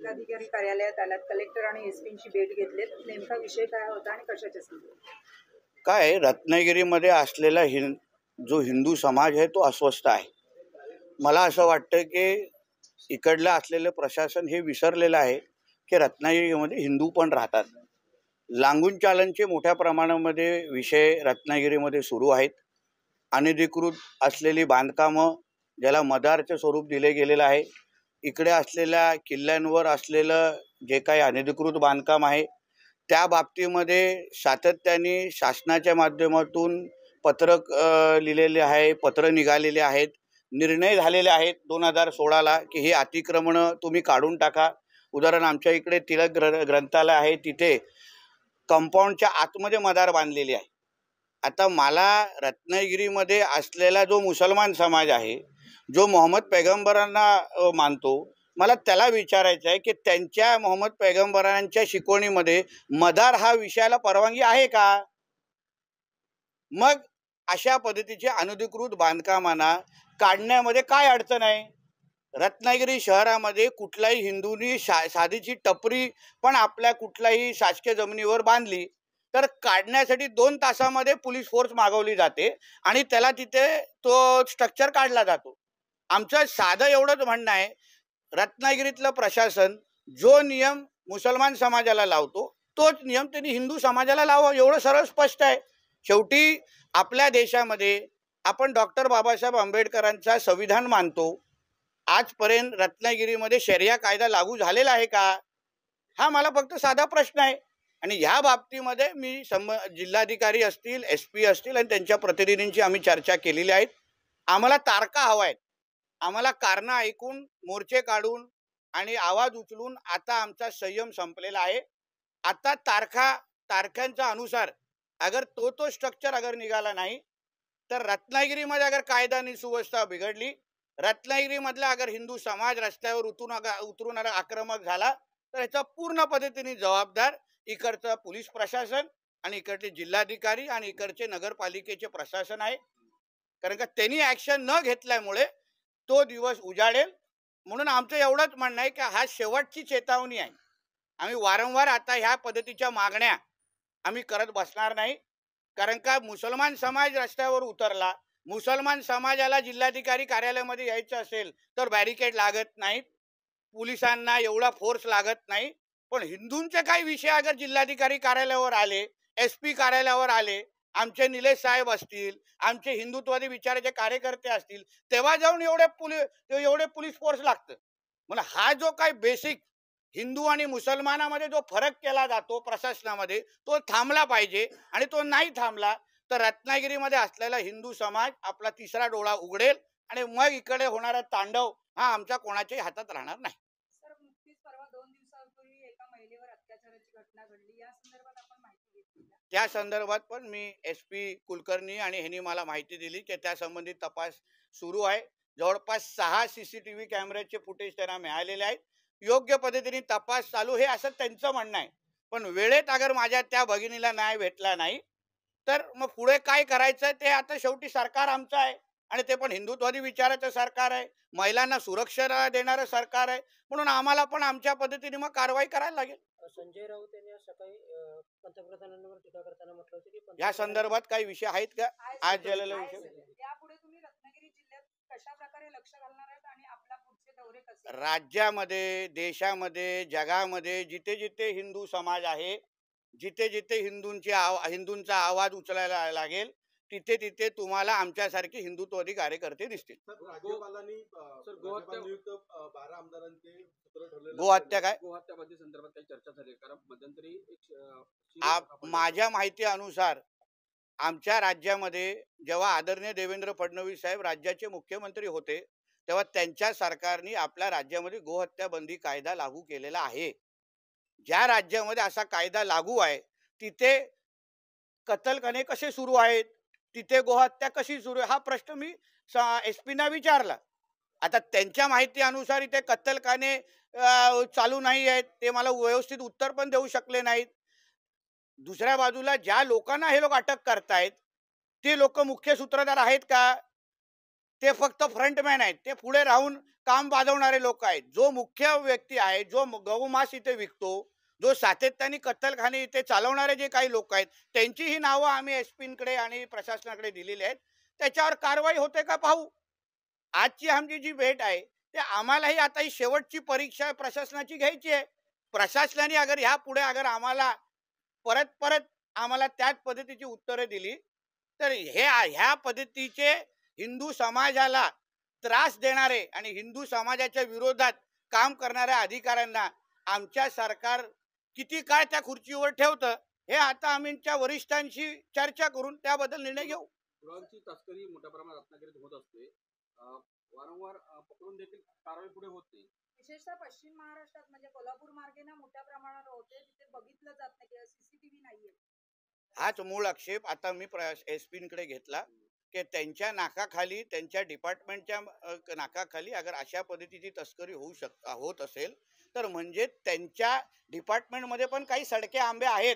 जिल्हाधिकारी कार्यालयात आलात, कलेक्टर आणि एसपींची भेट घेतलीत. नेमका विषय काय होता आणि कशाच्या संदर्भात? काय रत्नागिरीमध्ये असलेला जो हिंदू समाज आहे तो अस्वस्थ आहे. मला असं वाटतं की इकडलं असलेलं प्रशासन हे विसरलेलं आहे की रत्नागिरीमध्ये हिंदू पण राहतात. लांगून चालनचे मोठ्या प्रमाणामध्ये विषय रत्नागिरीमध्ये सुरू आहेत. अनधिकृत असलेली बांधकामं ज्याला मदारचं स्वरूप दिले गेलेलं आहे, इकडे असलेल्या किल्ल्यांवर असलेलं जे काही अनधिकृत बांधकाम आहे त्या बाबतीमध्ये सातत्याने शासनाच्या माध्यमातून पत्रक लिहिलेले आहे, पत्र निघालेले आहेत, निर्णय झालेले आहेत 2016ला की हे अतिक्रमणं तुम्ही काढून टाका. उदाहरण आमच्या इकडे टिळक ग्रंथालय आहे, तिथे कंपाऊंडच्या आतमध्ये मदार बांधलेली आहे. आता मला रत्नागिरीमध्ये असलेला जो मुसलमान समाज आहे, जो मोहम्मद पैगंबरांना मानतो, मला त्याला विचारायचं आहे की त्यांच्या मोहम्मद पैगंबरांच्या शिकवणीमध्ये मदार हा विषयाला परवानगी आहे का? मग अशा पद्धतीचे अनधिकृत बांधकामांना काढण्यामध्ये काय अडचण आहे? रत्नागिरी शहरामध्ये कुठलाही हिंदूंनी साधीची टपरी पण आपल्या कुठल्याही शासकीय जमिनीवर बांधली तर काढण्यासाठी 2 तासामध्ये पोलीस फोर्स मागवली जाते आणि त्याला तिथे तो स्ट्रक्चर काढला जातो. आमचं साधं एवढंच म्हणणं आहे, रत्नागिरीतलं प्रशासन जो नियम मुसलमान समाजाला लावतो तोच नियम त्यांनी हिंदू समाजाला लावा, एवढं सरळ स्पष्ट आहे. शेवटी आपल्या देशामध्ये आपण डॉक्टर बाबासाहेब आंबेडकरांचा संविधान मानतो. आजपर्यंत रत्नागिरीमध्ये शरिया कायदा लागू झालेला आहे का? हा मला फक्त साधा प्रश्न आहे. आणि ह्या बाबतीमध्ये मी जिल्हाधिकारी असतील, एसपी असतील आणि त्यांच्या प्रतिनिधींची आम्ही चर्चा केलेली आहेत. आम्हाला तारखा हवा आहेत. आम्हाला कारणं ऐकून, मोर्चे काढून आणि आवाज उचलून आता आमचा संयम संपलेला आहे. आता तारखांच्या अनुसार अगर तो स्ट्रक्चर अगर निघाला नाही तर रत्नागिरीमध्ये अगर कायदा आणि सुव्यवस्था बिघडली, रत्नागिरीमधला अगर हिंदू समाज रस्त्यावर उतरून आक्रमक झाला तर याचा पूर्ण पद्धतीने जबाबदार इकडचं पोलीस प्रशासन आणि इकडचे जिल्हाधिकारी आणि इकडचे नगरपालिकेचे प्रशासन आहे. कारण का त्यांनी ऍक्शन न घेतल्यामुळे तो दिवस उजाडेल. म्हणून आमचं एवढंच म्हणणं आहे की हा शेवटची चेतावणी आहे. आम्ही वारंवार आता ह्या पद्धतीच्या मागण्या आम्ही करत बसणार नाही. कारण का मुसलमान समाज रस्त्यावर उतरला, मुसलमान समाजाला जिल्हाधिकारी कार्यालयामध्ये यायचं असेल तर बॅरिकेड लागत नाहीत, पोलिसांना एवढा फोर्स लागत नाही. पण हिंदूंचे काही विषय अगर जिल्हाधिकारी कार्यालयावर आले, एसपी कार्यालयावर आले, आमचे निलेश साहेब असतील, आमचे हिंदुत्ववादी विचाराचे कार्यकर्ते असतील, तेव्हा जाऊन एवढे पोलीस फोर्स लागतं. म्हणजे हा जो काही बेसिक हिंदू आणि मुसलमानामध्ये जो फरक केला जातो प्रशासनामध्ये तो थांबला पाहिजे. आणि तो नाही थांबला तर रत्नागिरीमध्ये असलेला हिंदू समाज आपला तिसरा डोळा उघडेल आणि मग इकडे होणारा तांडव हा आमच्या कोणाच्याही हातात राहणार नाही. सर, नुकतीच परवा 2 दिवसापूर्वी एका महिलेवर अत्याचाराची घटना घडली, या संदर्भात आपण माहिती घेतली. त्या संदर्भात पण मी एसपी कुलकर्णी आणि ह्यांनी मला माहिती दिली की त्या संबंधित तपास सुरू आहे. जवळपास 6 सीसीटीव्ही कॅमेऱ्याचे फुटेज त्यांना मिळालेले आहेत. योग्य पद्धतीने तपास चालू हे असं त्यांचं म्हणणं आहे. पण वेळेत अगर माझ्या त्या भगिनीला न्याय भेटला नाही तर मग पुढे काय करायचं ते आता शेवटी सरकार आमचं आहे आणि ते पण हिंदुत्ववादी विचाराचं सरकार आहे, महिलांना सुरक्षा देणारं सरकार आहे. म्हणून आम्हाला पण आमच्या पद्धतीने मग कारवाई करायला लागेल. संजय राऊत यांनी आज सकाळी पंतप्रधानांवर टीका करताना म्हटलं होतं की या संदर्भात काही विषय आहेत का आज झालेला विषय? यापुढे तुम्ही रत्नागिरी जिल्ह्यात कशा प्रकारे लक्ष घालणार आहेत आणि आपला पुढचे दौरे कसे? राज्यामध्ये, देशामध्ये, जगामध्ये जिथे जिथे हिंदू समाज आहे, जिथे जिथे हिंदूंचा आवाज उचलायला लागेल तिथे तिथे तुम्हाला आमच्यासारखे हिंदुत्ववादी कार्यकर्ते दिसतील. राज्यपालांनी नियुक्त 12 आमदारांचे सूत्र ठरलेलं गोहत्या काय गोहत्या बंदी संदर्भात काही चर्चा झाली, कारण मध्यंतरी माझ्या माहिती अनुसार आमच्या राज्यामध्ये जेव्हा आदरणीय देवेंद्र फडणवीस साहेब राज्याचे मुख्यमंत्री होते तेव्हा त्यांच्या सरकारने आपल्या राज्यामध्ये गोहत्या बंदी कायदा लागू केलेला आहे. ज्या राज्यामध्ये असा कायदा लागू आहे तिथे कत्तलखाने कसे सुरू आहेत, तिथे गोहत्या कशी सुरू आहे हा प्रश्न मी एसपीना विचारला. आता त्यांच्या माहिती अनुसार इथे कत्तलखाने चालू नाही आहेत, ते मला व्यवस्थित उत्तर पण देऊ शकले नाहीत. दुसऱ्या बाजूला ज्या लोकांना हे लोक अटक करतायत ते लोक मुख्य सूत्रधार आहेत का? ते फक्त फ्रंटमॅन आहेत, ते पुढे राहून काम वाजवणारे लोक आहेत. जो मुख्य व्यक्ती आहे, जो गौमास इथे विकतो, जो सातत्याने कत्तलखाने इथे चालवणारे जे काही लोक आहेत, त्यांची ही नावं आम्ही एसपींकडे आणि प्रशासनाकडे दिलेली आहेत. त्याच्यावर कारवाई होते का पाहू. आजची आमची जी भेट आहे ते आम्हालाही आता ही शेवटची परीक्षा प्रशासनाची घ्यायची आहे. प्रशासनाने अगर ह्या पुढे अगर आम्हाला परत आम्हाला त्याच पद्धतीची उत्तरे दिली तर ह्या पद्धतीचे हिंदू समाजाला त्रास देणारे आणि हिंदू समाजाच्या विरोधात काम करणाऱ्या अधिकाऱ्यांना आमच्या सरकार किती काळ त्या खुर्चीवर ठेवतं हे आता आमच्या वरिष्ठांशी चर्चा करून त्याबद्दल निर्णय घेऊ. गुरांची तस्करी मोठ्या प्रमाणात रत्नागिरीत होत असते. वारंवार पकडून देखील कारवाई पुढे होत नाही. विशेषतः पश्चिम महाराष्ट्रात म्हणजे कोल्हापूर मार्गे ना मोठ्या प्रमाणावर होते, तिथे बघितलं जात नाही किंवा सीसीटीव्ही नाहीये. हाच मूळ आक्षेप आता मी एसपींकडे घेतला की त्यांच्या नाकाखाली, त्यांच्या डिपार्टमेंटच्या नाकाखाली अगर अशा पद्धतीची तस्करी होत असेल तर म्हणजे त्यांच्या डिपार्टमेंटमध्ये पण काही सडके आंबे आहेत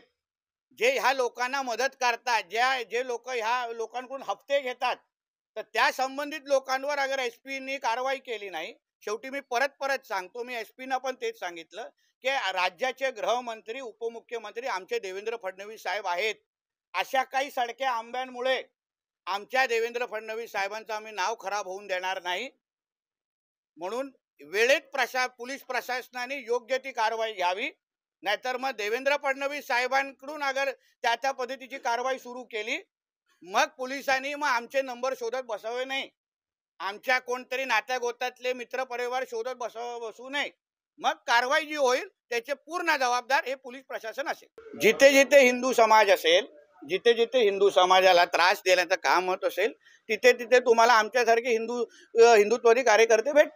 जे ह्या लोकांना मदत करतात, जे लोक ह्या लोकांकडून हप्ते घेतात. तर त्या संबंधित लोकांवर अगर एसपीनी कारवाई केली नाही, शेवटी मी परत सांगतो, मी एसपीना पण तेच सांगितलं की राज्याचे गृहमंत्री, उपमुख्यमंत्री आमचे देवेंद्र फडणवीस साहेब आहेत. अशा काही सडक्या आंब्यांमुळे आमच्या देवेंद्र फडणवीस साहेबांचं आम्ही नाव खराब होऊन देणार नाही. म्हणून वेळेत पोलीस प्रशासनाने योग्य ती कारवाई घ्यावी. नाहीतर मग देवेंद्र फडणवीस साहेबांकडून अगर त्या पद्धतीची कारवाई सुरू केली मग पोलिसांनी मग आमचे नंबर शोधत बसावे नाही, आमच्या कोणतरी नात्या गोत्यातले मित्र परिवार शोधत बसू नये. मग कारवाई जी होईल त्याचे पूर्ण जबाबदार हे पोलीस प्रशासन असेल. जिथे जिथे हिंदू समाज असेल, जिथे जिथे हिंदू समाजाला त्रास देण्याचं काम होत असेल तिथे तिथे तुम्हाला आमच्यासारखे हिंदुत्ववादी कार्यकर्ते भेट